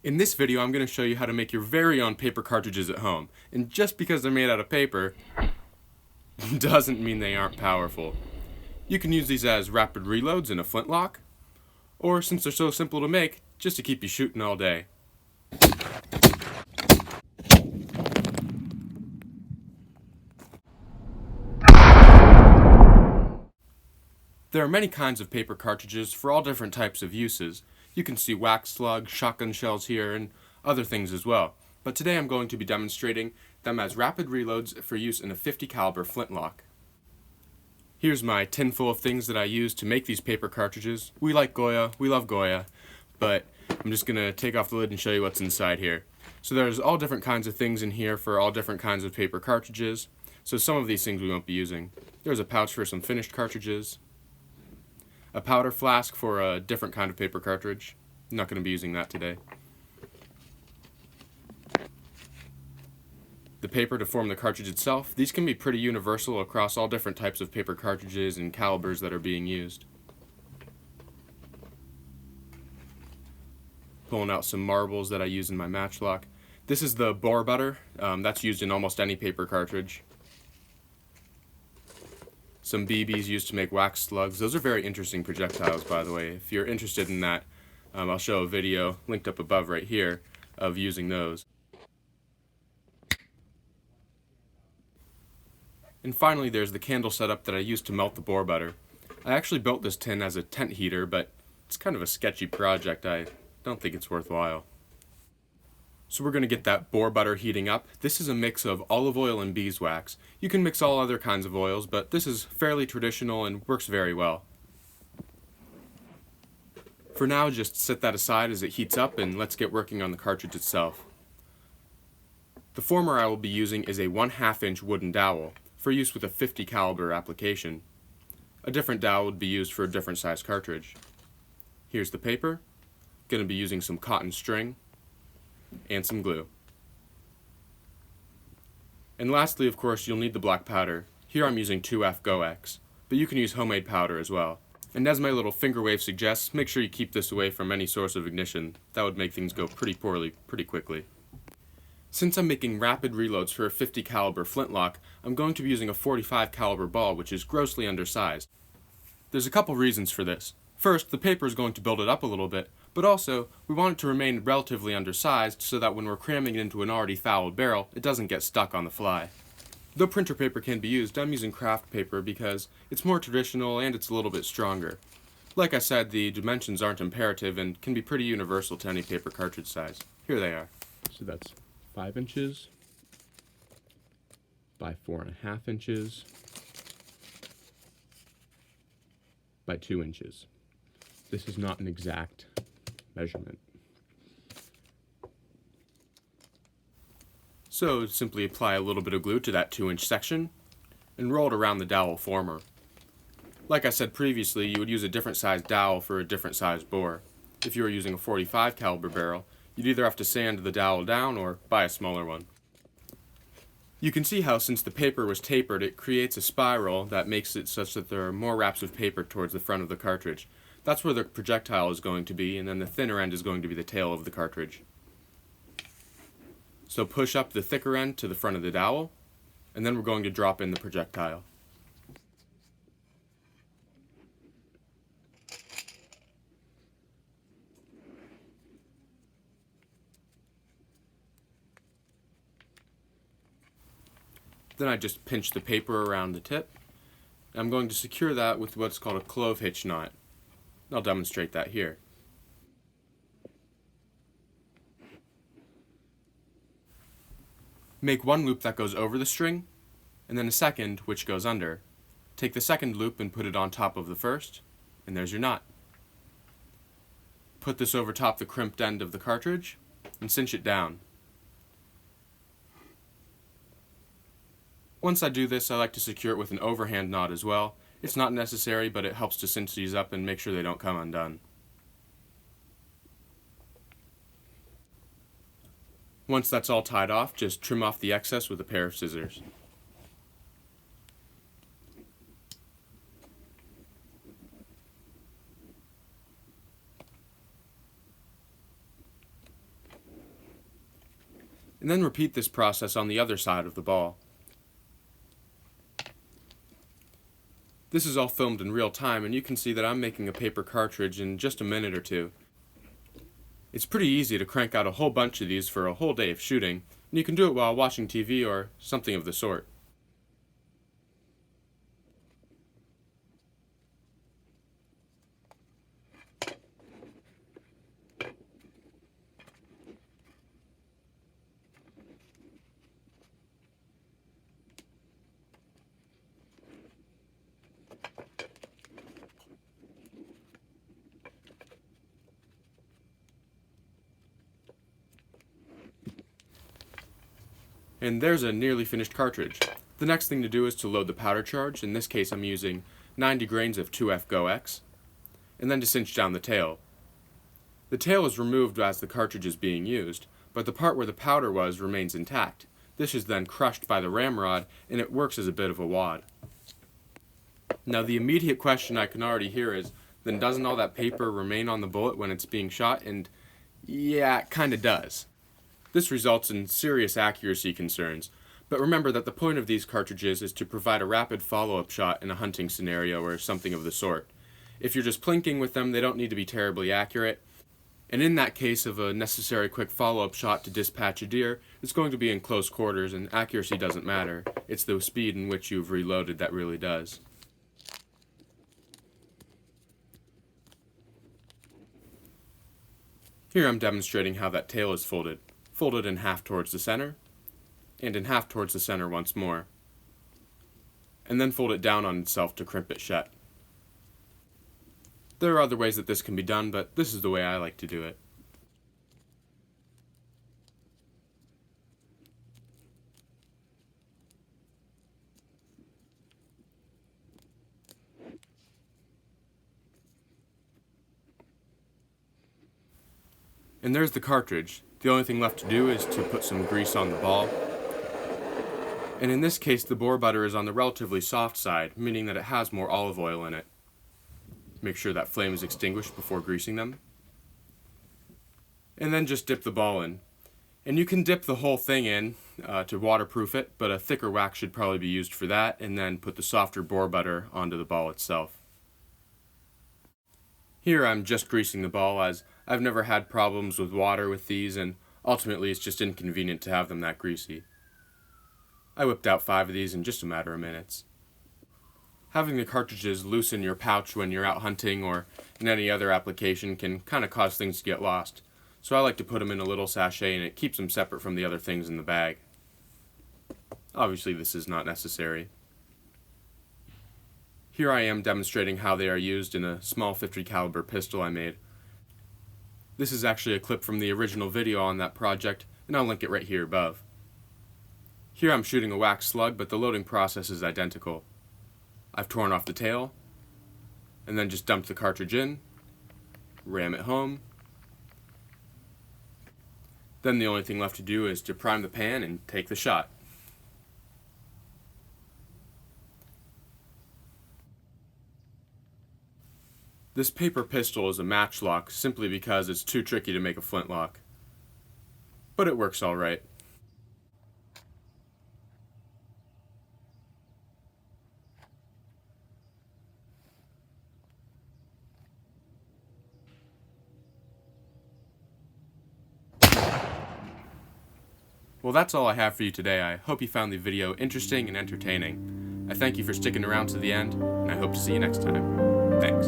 In this video, I'm going to show you how to make your very own paper cartridges at home. And just because they're made out of paper doesn't mean they aren't powerful. You can use these as rapid reloads in a flintlock, or since they're so simple to make, just to keep you shooting all day. There are many kinds of paper cartridges for all different types of uses. You can see wax slugs, shotgun shells here, and other things as well. But today I'm going to be demonstrating them as rapid reloads for use in a .50 caliber flintlock. Here's my tin full of things that I use to make these paper cartridges. We like Goya, we love Goya, but I'm just going to take off the lid and show you what's inside here. So there's all different kinds of things in here for all different kinds of paper cartridges. So some of these things we won't be using. There's a pouch for some finished cartridges, a powder flask for a different kind of paper cartridge. I'm not going to be using that today. The paper to form the cartridge itself. These can be pretty universal across all different types of paper cartridges and calibers that are being used. Pulling out some marbles that I use in my matchlock. This is the bore butter. That's used in almost any paper cartridge. Some BBs used to make wax slugs. Those are very interesting projectiles, by the way. If you're interested in that, I'll show a video linked up above right here of using those. And finally, there's the candle setup that I used to melt the bore butter. I actually built this tin as a tent heater, but it's kind of a sketchy project. I don't think it's worthwhile. So we're going to get that bore butter heating up. This is a mix of olive oil and beeswax. You can mix all other kinds of oils, but this is fairly traditional and works very well. For now, just set that aside as it heats up, and let's get working on the cartridge itself. The former I will be using is a 1/2 inch wooden dowel for use with a .50 caliber application. A different dowel would be used for a different size cartridge. Here's the paper. Going to be using some cotton string and some glue. And lastly, of course, you'll need the black powder. Here I'm using 2F GoX, but you can use homemade powder as well. And as my little finger wave suggests, make sure you keep this away from any source of ignition. That would make things go pretty poorly pretty quickly. Since I'm making rapid reloads for a .50 caliber flintlock, I'm going to be using a .45 caliber ball, which is grossly undersized. There's a couple reasons for this. First, the paper is going to build it up a little bit, but also, we want it to remain relatively undersized so that when we're cramming it into an already fouled barrel, it doesn't get stuck on the fly. Though printer paper can be used, I'm using craft paper because it's more traditional and it's a little bit stronger. Like I said, the dimensions aren't imperative and can be pretty universal to any paper cartridge size. Here they are. So that's 5 inches by 4.5 inches by 2 inches. This is not an exact measurement. So simply apply a little bit of glue to that 2-inch section and roll it around the dowel former. Like I said previously, you would use a different size dowel for a different size bore. If you were using a .45 caliber barrel, you'd either have to sand the dowel down or buy a smaller one. You can see how since the paper was tapered, it creates a spiral that makes it such that there are more wraps of paper towards the front of the cartridge. That's where the projectile is going to be, and then the thinner end is going to be the tail of the cartridge. So push up the thicker end to the front of the dowel, and then we're going to drop in the projectile. Then I just pinch the paper around the tip. I'm going to secure that with what's called a clove hitch knot. I'll demonstrate that here. Make one loop that goes over the string, and then a second which goes under. Take the second loop and put it on top of the first, and there's your knot. Put this over top the crimped end of the cartridge, and cinch it down. Once I do this, I like to secure it with an overhand knot as well. It's not necessary, but it helps to cinch these up and make sure they don't come undone. Once that's all tied off, just trim off the excess with a pair of scissors. And then repeat this process on the other side of the ball. This is all filmed in real time, and you can see that I'm making a paper cartridge in just a minute or two. It's pretty easy to crank out a whole bunch of these for a whole day of shooting, and you can do it while watching TV or something of the sort. And there's a nearly finished cartridge. The next thing to do is to load the powder charge. In this case I'm using 90 grains of 2F-GO-X, and then to cinch down the tail. The tail is removed as the cartridge is being used, but the part where the powder was remains intact. This is then crushed by the ramrod, and it works as a bit of a wad. Now the immediate question I can already hear is, then doesn't all that paper remain on the bullet when it's being shot? And yeah, it kinda does. This results in serious accuracy concerns, but remember that the point of these cartridges is to provide a rapid follow-up shot in a hunting scenario or something of the sort. If you're just plinking with them, they don't need to be terribly accurate, and in that case of a necessary quick follow-up shot to dispatch a deer, it's going to be in close quarters, and accuracy doesn't matter. It's the speed in which you've reloaded that really does. Here I'm demonstrating how that tail is folded. Folded in half towards the center, and in half towards the center once more, and then fold it down on itself to crimp it shut. There are other ways that this can be done, but this is the way I like to do it. And there's the cartridge. The only thing left to do is to put some grease on the ball. And in this case, the bore butter is on the relatively soft side, meaning that it has more olive oil in it. Make sure that flame is extinguished before greasing them. And then just dip the ball in. And you can dip the whole thing in to waterproof it, but a thicker wax should probably be used for that, and then put the softer bore butter onto the ball itself. Here I'm just greasing the ball, as I've never had problems with water with these, and ultimately it's just inconvenient to have them that greasy. I whipped out 5 of these in just a matter of minutes. Having the cartridges loose in your pouch when you're out hunting or in any other application can kind of cause things to get lost, so I like to put them in a little sachet, and it keeps them separate from the other things in the bag. Obviously this is not necessary. Here I am demonstrating how they are used in a small .50 caliber pistol I made. This is actually a clip from the original video on that project, and I'll link it right here above. Here I'm shooting a wax slug, but the loading process is identical. I've torn off the tail, and then just dumped the cartridge in, ram it home. Then the only thing left to do is to prime the pan and take the shot. This paper pistol is a matchlock simply because it's too tricky to make a flintlock. But it works all right. Well, that's all I have for you today. I hope you found the video interesting and entertaining. I thank you for sticking around to the end, and I hope to see you next time. Thanks.